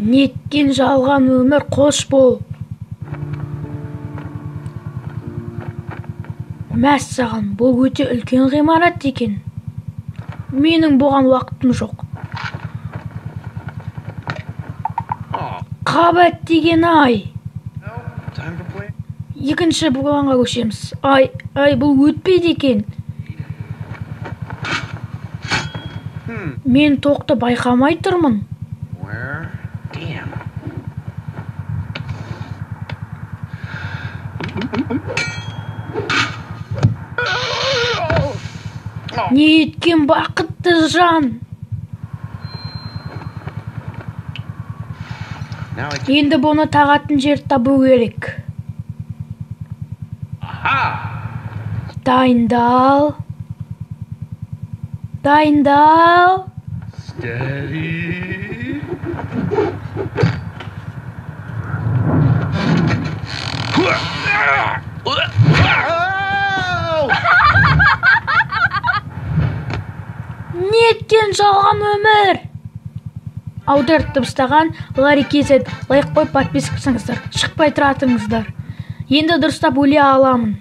Неткен жалған өмір, қош бол. Мәссаған, бұл өте үлкен ғимарат екен. Менің бұған уақытым жоқ. Қабат деген ай. Екінші бұғанға көшеміз. Ай, бұл өтпейді екен. Мен тоқты байқамай тұрмын. Не еткен бақытты жан. Енді бұны тағатын жер табу керек. Дайындал. Steady. Неткен жалған өмір. Аударып дыбыстаған Ларри KZ. Лайк қойып подписка жасаңыздар. Шықпай тұратыңыздар. Енді дұрыстап өле аламын.